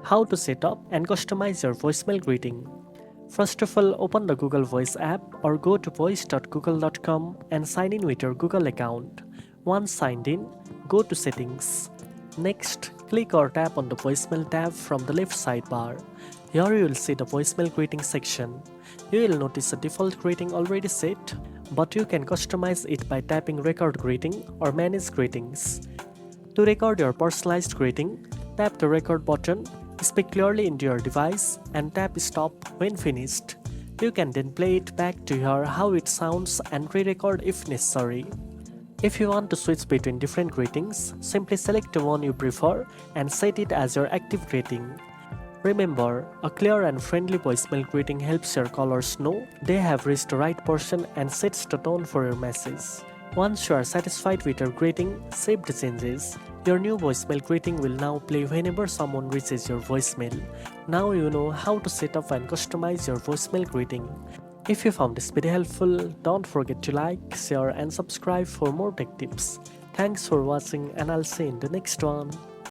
How to set up and customize your voicemail greeting. First of all, open the Google Voice app or go to voice.google.com and sign in with your Google account. Once signed in, go to Settings. Next, click or tap on the Voicemail tab from the left sidebar. Here you will see the Voicemail Greeting section. You will notice a default greeting already set, but you can customize it by tapping Record Greeting or Manage Greetings. To record your personalized greeting, tap the Record button, speak clearly into your device, and tap Stop when finished. You can then play it back to hear how it sounds and re-record if necessary. If you want to switch between different greetings, simply select the one you prefer and set it as your active greeting. Remember, a clear and friendly voicemail greeting helps your callers know they have reached the right person and sets the tone for your message. Once you are satisfied with your greeting, save the changes. Your new voicemail greeting will now play whenever someone reaches your voicemail. Now you know how to set up and customize your voicemail greeting. If you found this video helpful, don't forget to like, share and subscribe for more tech tips. Thanks for watching and I'll see you in the next one.